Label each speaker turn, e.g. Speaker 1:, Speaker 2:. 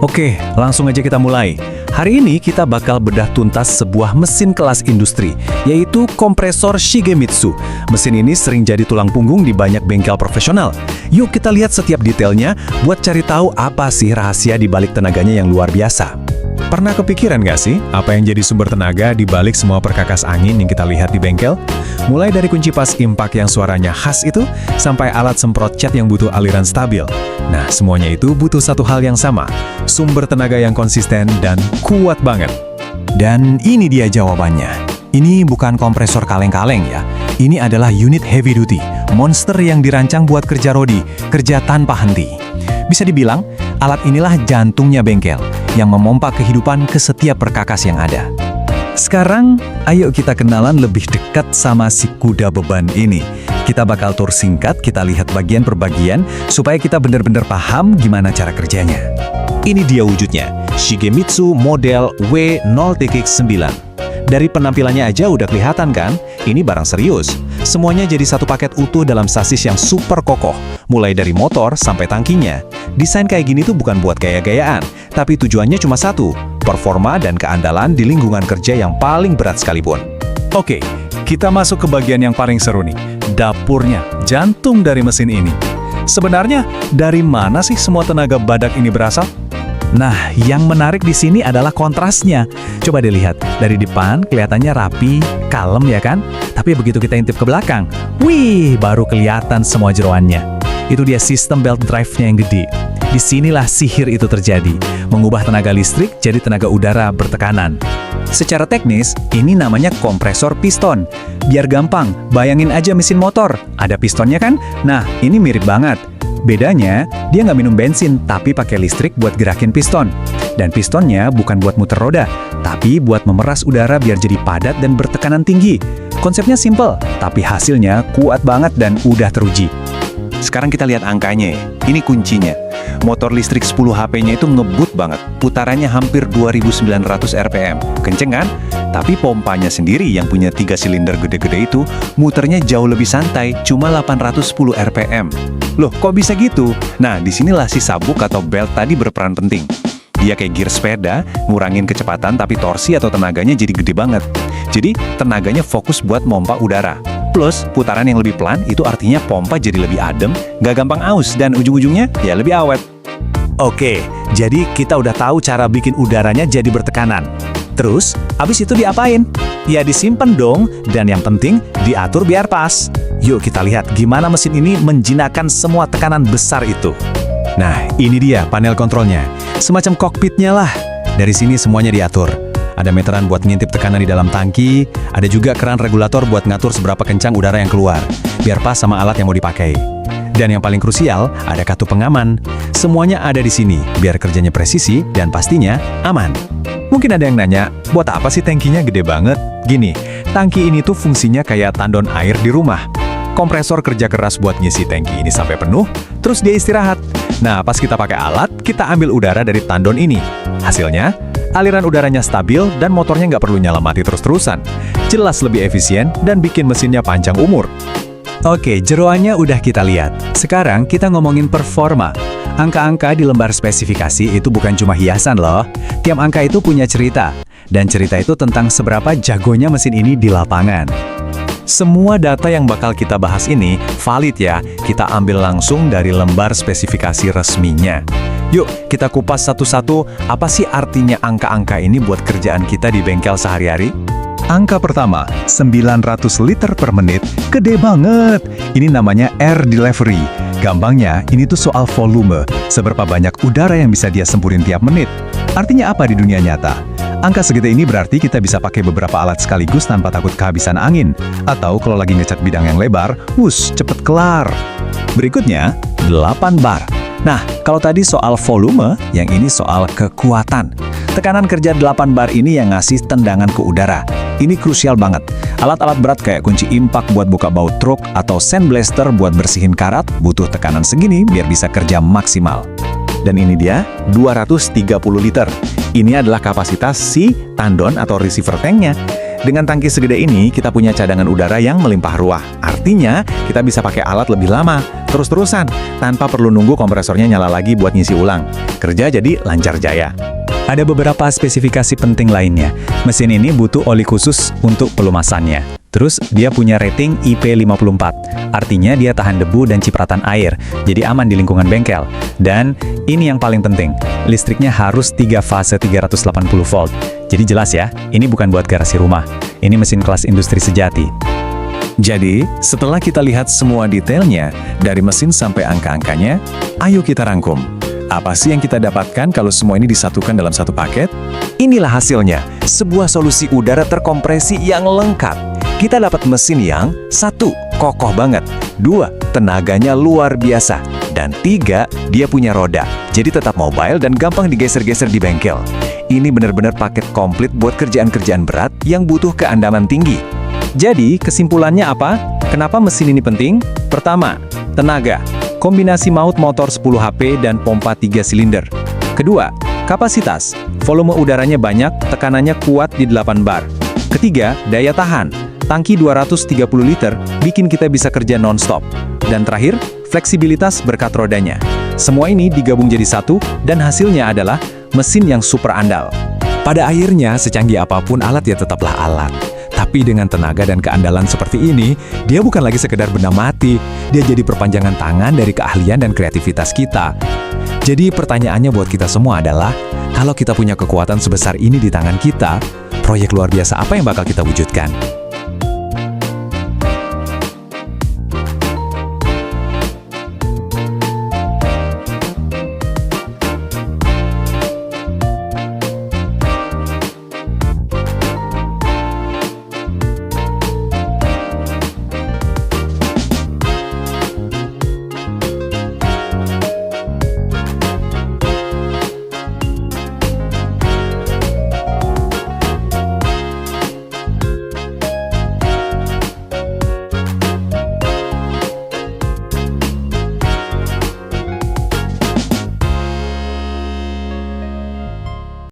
Speaker 1: Oke, langsung aja kita mulai. Hari ini kita bakal bedah tuntas sebuah mesin kelas industri, yaitu kompresor Shigemitsu. Mesin ini sering jadi tulang punggung di banyak bengkel profesional. Yuk kita lihat setiap detailnya buat cari tahu apa sih rahasia di balik tenaganya yang luar biasa. Pernah kepikiran nggak sih apa yang jadi sumber tenaga di balik semua perkakas angin yang kita lihat di bengkel? Mulai dari kunci pas impak yang suaranya khas itu, sampai alat semprot cat yang butuh aliran stabil. Nah, semuanya itu butuh satu hal yang sama, sumber tenaga yang konsisten dan kuat banget. Dan ini dia jawabannya. Ini bukan kompresor kaleng-kaleng ya. Ini adalah unit heavy duty, monster yang dirancang buat kerja rodi, kerja tanpa henti. Bisa dibilang, alat inilah jantungnya bengkel, yang memompa kehidupan ke setiap perkakas yang ada. Sekarang, ayo kita kenalan lebih dekat sama si kuda beban ini. Kita bakal tur singkat, kita lihat bagian per bagian, supaya kita benar-benar paham gimana cara kerjanya. Ini dia wujudnya, Shigemitsu model W0TX9. Dari penampilannya aja udah kelihatan kan, ini barang serius. Semuanya jadi satu paket utuh dalam sasis yang super kokoh, mulai dari motor sampai tangkinya. Desain kayak gini tuh bukan buat gaya-gayaan, tapi tujuannya cuma satu, performa dan keandalan di lingkungan kerja yang paling berat sekalipun. Oke, kita masuk ke bagian yang paling seru nih, dapurnya, jantung dari mesin ini. Sebenarnya, dari mana sih semua tenaga badak ini berasal? Nah, yang menarik di sini adalah kontrasnya. Coba dilihat, dari depan kelihatannya rapi, kalem ya kan? Tapi begitu kita intip ke belakang, wih, baru kelihatan semua jeroannya. Itu dia sistem belt drive-nya yang gede. Disinilah sihir itu terjadi, mengubah tenaga listrik jadi tenaga udara bertekanan. Secara teknis, ini namanya kompresor piston. Biar gampang, bayangin aja mesin motor, ada pistonnya kan? Nah, ini mirip banget. Bedanya, dia nggak minum bensin, tapi pakai listrik buat gerakin piston. Dan pistonnya bukan buat muter roda, tapi buat memeras udara biar jadi padat dan bertekanan tinggi. Konsepnya simple, tapi hasilnya kuat banget dan udah teruji. Sekarang kita lihat angkanya, ini kuncinya. Motor listrik 10 HP-nya itu ngebut banget, putarannya hampir 2900 RPM. Kenceng kan? Tapi pompanya sendiri yang punya 3 silinder gede-gede itu, muternya jauh lebih santai, cuma 810 RPM. Loh, kok bisa gitu? Nah, disinilah si sabuk atau belt tadi berperan penting. Dia kayak gear sepeda, ngurangin kecepatan tapi torsi atau tenaganya jadi gede banget. Jadi, tenaganya fokus buat mompa udara. Plus, putaran yang lebih pelan itu artinya pompa jadi lebih adem, nggak gampang aus, dan ujung-ujungnya ya lebih awet. Oke, jadi kita udah tahu cara bikin udaranya jadi bertekanan. Terus, abis itu diapain? Ya disimpan dong, dan yang penting diatur biar pas. Yuk kita lihat gimana mesin ini menjinakkan semua tekanan besar itu. Nah, ini dia panel kontrolnya. Semacam kokpitnya lah. Dari sini semuanya diatur. Ada meteran buat ngintip tekanan di dalam tangki, ada juga keran regulator buat ngatur seberapa kencang udara yang keluar, biar pas sama alat yang mau dipakai. Dan yang paling krusial, ada kartu pengaman. Semuanya ada di sini, biar kerjanya presisi dan pastinya aman. Mungkin ada yang nanya, buat apa sih tangkinya gede banget? Gini, tangki ini tuh fungsinya kayak tandon air di rumah. Kompresor kerja keras buat ngisi tangki ini sampai penuh, terus dia istirahat. Nah, pas kita pakai alat, kita ambil udara dari tandon ini. Hasilnya, aliran udaranya stabil dan motornya nggak perlu nyala mati terus-terusan. Jelas lebih efisien dan bikin mesinnya panjang umur. Oke, jeroannya udah kita lihat. Sekarang kita ngomongin performa. Angka-angka di lembar spesifikasi itu bukan cuma hiasan loh. Tiap angka itu punya cerita. Dan cerita itu tentang seberapa jagonya mesin ini di lapangan. Semua data yang bakal kita bahas ini valid ya, kita ambil langsung dari lembar spesifikasi resminya. Yuk, kita kupas satu-satu, apa sih artinya angka-angka ini buat kerjaan kita di bengkel sehari-hari? Angka pertama, 900 liter per menit, gede banget. Ini namanya air delivery. Gampangnya, ini tuh soal volume, seberapa banyak udara yang bisa dia semburin tiap menit. Artinya apa di dunia nyata? Angka segede ini berarti kita bisa pakai beberapa alat sekaligus tanpa takut kehabisan angin. Atau kalau lagi ngecat bidang yang lebar, cepet kelar. Berikutnya, 8 bar. Nah, kalau tadi soal volume, yang ini soal kekuatan. Tekanan kerja 8 bar ini yang ngasih tendangan ke udara. Ini krusial banget. Alat-alat berat kayak kunci impak buat buka baut truk atau sandblaster buat bersihin karat butuh tekanan segini biar bisa kerja maksimal. Dan ini dia, 230 liter. Ini adalah kapasitas si tandon atau receiver tanknya. Dengan tangki segede ini, kita punya cadangan udara yang melimpah ruah. Artinya, kita bisa pakai alat lebih lama, terus-terusan, tanpa perlu nunggu kompresornya nyala lagi buat ngisi ulang. Kerja jadi lancar jaya. Ada beberapa spesifikasi penting lainnya. Mesin ini butuh oli khusus untuk pelumasannya. Terus, dia punya rating IP54. Artinya dia tahan debu dan cipratan air, jadi aman di lingkungan bengkel. Dan, ini yang paling penting, listriknya harus 3 fase 380 volt. Jadi jelas ya, ini bukan buat garasi rumah. Ini mesin kelas industri sejati. Jadi, setelah kita lihat semua detailnya, dari mesin sampai angka-angkanya, ayo kita rangkum. Apa sih yang kita dapatkan kalau semua ini disatukan dalam satu paket? Inilah hasilnya, sebuah solusi udara terkompresi yang lengkap. Kita dapat mesin yang 1. Kokoh banget, 2. Tenaganya luar biasa, dan 3. Dia punya roda, jadi tetap mobile dan gampang digeser-geser di bengkel. Ini benar-benar paket komplit buat kerjaan-kerjaan berat yang butuh keandaman tinggi. Jadi, kesimpulannya apa? Kenapa mesin ini penting? Pertama, tenaga. Kombinasi maut motor 10 HP dan pompa 3 silinder. Kedua, kapasitas. Volume udaranya banyak, tekanannya kuat di 8 bar. Ketiga, daya tahan. Tangki 230 liter bikin kita bisa kerja non-stop. Dan terakhir, fleksibilitas berkat rodanya. Semua ini digabung jadi satu, dan hasilnya adalah mesin yang super andal. Pada akhirnya, secanggih apapun alat ya tetaplah alat. Tapi dengan tenaga dan keandalan seperti ini, dia bukan lagi sekedar benda mati, dia jadi perpanjangan tangan dari keahlian dan kreativitas kita. Jadi pertanyaannya buat kita semua adalah, kalau kita punya kekuatan sebesar ini di tangan kita, proyek luar biasa apa yang bakal kita wujudkan?